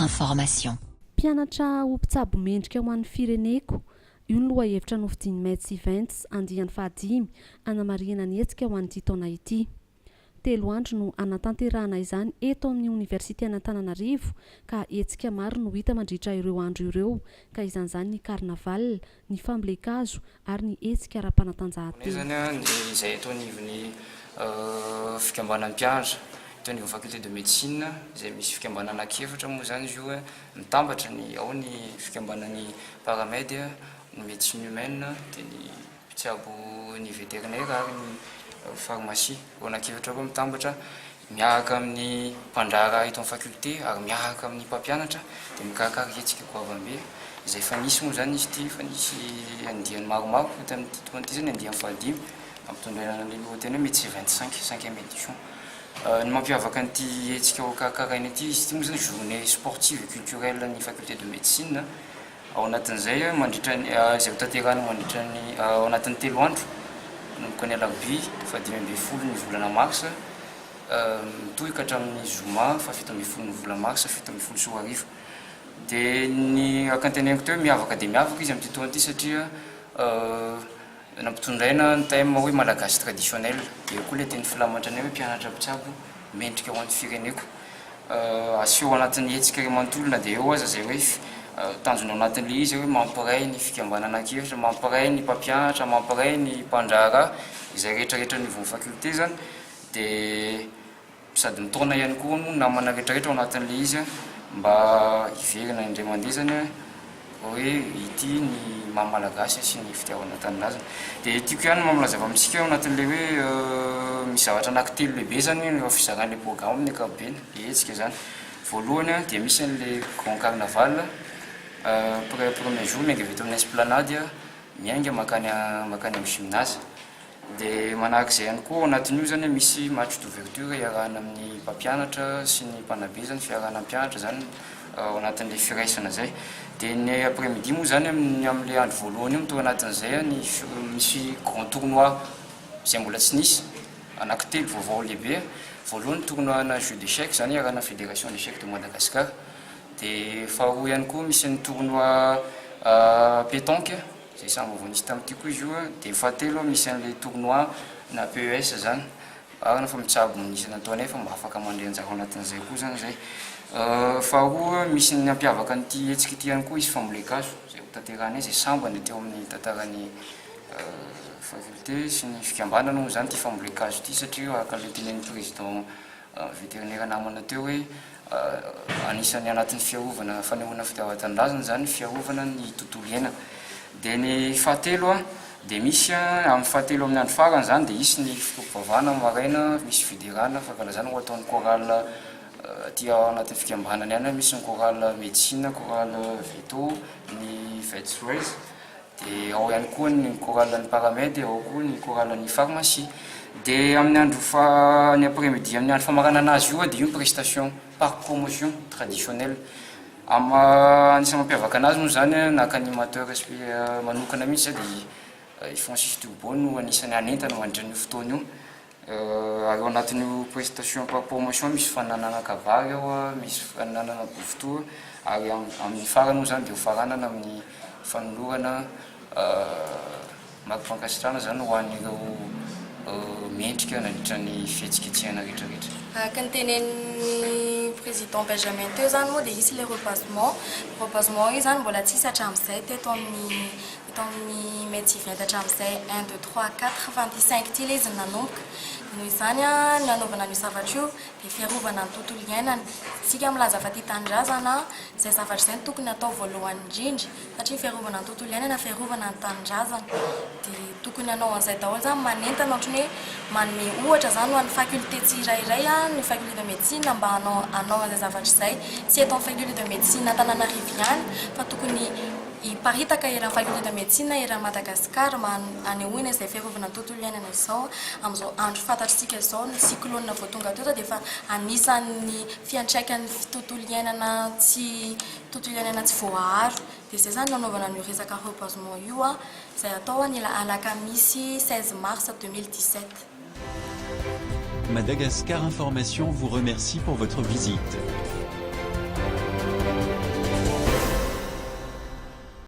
Information. Mpianatra ho mpitsabo mendrika ho an'ny fireneko. Io ny lohahevitra nofidiny Mets Events andiany fahadimy anamariana ny hetsika ho an'ity taona ity. 3 andro no anatanterahana izany eto amin'ny Université Antananarivo ka hetsika maro no hita mandritra ireo andro ireo ka izan'izany ny carnaval, ny fambolekazo ary ny hetsika ara-panatanjahantena. Izay eto anivon'ny fikambanan'ny mpianatra eto anivon'ny faculté de médecine izay misy fikambanana anankiefatra moa zany izy io mitambatra ny ao ny fikambanan'ny paramède, ny médecine humaine, dia ny mpitsabo ny vétérinaire ary ny pharmacie ao anankiefatra koa mitambatra miaraka amin'ny mpandrara eto amin'ny faculté ary miaraka amin'ny mpampianatra dia mikarakara hetsika goavambe izay fa nisy moa zany izy ity fa nisy andiany maromaro tamin'ity taona ity zany andiany fahadimy ampitondraina ny lohateny hoe Mets 5e édition. Ny mampiavaka an'ity hetsika ho karakaraina ity izy ity moa zany journée sportive et culturelle ny faculté de médecine. Ao anatin'izay mandritra izay ho tanterahana mandritra ny ao anatin'ny 3 andro manomboka ny alarobia fa 5 ny volana marsa mitohika hatramin'ny zoma fa 7 ny volana marsa 7 sy 10 dia ny akanteneniko teo miavaka dia miavaka izy amin'ity taona ity satria nampitondraina ny thème hoe malagasy traditionnel dia koa ilay teny filamantrany hoe mpianatra mpitsabo mendrika ho an'ny fireneko aseho anatin'ny hetsika ray manontolona dia eo aza zay hoe tanjona ao anatin'ilay izy hoe mampiray ny fikambanana anankiefatra, mampiray ny mpampianatra, mampiray ny mpandrara izay rehetrarehetra ny vony faculté zany dia sady mitona ihany koa no namana rehetrarehetra ao anatin'ilay izy mba hiverina indray mandeha zany hoe ity ny mamalagasy sy ny fitiavana tanindrazana dia tiako ihany mamilazava amintsika ao anatin'ilay hoe misy zavatra anankitelo lehibe zany rehefa fizaran'ilay programme amin'ny ankapobeny hetsika zany. Voalohany dia misy an'ilay grand carnaval premier jour miainga avy eto amin'ny esplanade miainga makany amin'ny gymnase dia manaraka izay ihany koa ao anatin'io zany misy match d'ouverture iarahana amin'ny mpampianatra sy ny mpanabe zany fiarahana mpianatra zany ao anatin'ilay firaisana zay dia ny après-midi moa zany amin'ilay andro voalohany io mitoa anatin'izay misy grand tournoi izay mbola tsy nisy anankitelo vaovao lehibe. Voalohany tournoi na jeu d'échec zany iarahana fédération d'échec de Madagascar dia faharoa ihany koa misy ny tournoi pétanque izay samby vao nisy tamin'ity koa izy io dia fahatelo misy an'ilay tournoi na PES zany ary nafa mitsabo nisy natao nefa mba afaka mandray anjara ao anatin'izay koa zany zay. Faharoa misy ny ampiavaka an'ity hetsika ity ihany koa izy fambolekazo izay ho tanterahana izay sambany teo amin'ny tantaran'ny faculté sy ny fikambanana moa zany ity fambolekazo ity satria araka ilay tenen'ny président vétérinaire namana teo hoe anisany anatin'ny fiarovana fanehoana fitiavan-tanindrazana zany fiarovana ny tontolo iainana. Dia ny fahatelo dia misy amin'ny fahatelo amin'ny andro farany zany dia isy ny fitopovavana maraina misy fiderana fankalazana ho ataon'ny chorale aty ao anatin'ny fikambanana ihany misy ny chorale médecine, chorale veto, ny vetsuez dia ao ihany koa ny chorale ny paramède, ao koa ny chorale ny pharmacie. Dia amin'ny andro ny après-midi amin'ny andro famarana anazy io dia io prestation par promotion traditionnelle anisany mampiavaka anazy moa zany na k'animateur manokana mihitsy dia Francis Turbo no anisany anentana mandritra an'io fotoana io ary ao anatin'io prestation par promotion misy fananana kabary ao misy fananana bofotoa ary amin'ny farany moa zany dia ho faranana amin'ny fanolorana marim-pankasitrahana zany ho an'ireo mendrika nandritra ny fihetsiketsehana rehetrarehetra. Araka ny tenen'ny président Benjamin teo zany moa dia isy ilay repassement io zany mbola tsisy hatramin'izay teto amin'ny Mets Events hatramin'izay 1 2 3 4 25 ty ilay izy nanomboka. Noho izany ny anaovana an'io zavatra io dia fiarovana ny tontolo iainana. Isika milaza fa tia tanindrazana izay zavatra izay no tokony atao voalohany indrindra satria fiarovana ny tontolo iainana fiarovana ny tanindrazana dia tokony hanao an'izay daholo zany manentana ohatrany hoe manome ohatra zany ho an'ny faculté tsirairay ny faculté de médecine mba hanao an'izay zavatra izay tsy eto amin'ny faculté de médecine Antananarivo ihany fa tokony hiparitaka eran'ny faculté de médecine eran'ny Madagascar mba hanehoana izay fiarovana ny tontolo iainana izao amin'izao andro fantatritsika izao ny cyclone vao tonga teto dia fa anisan'ny fiantraikan'ny tontolo iainana tsy voaharo dia izay zany nanaovana an'io resaka repassement io izay atao alakamisy 16 mars 2017. Madagascar Information vous remercie pour votre visite.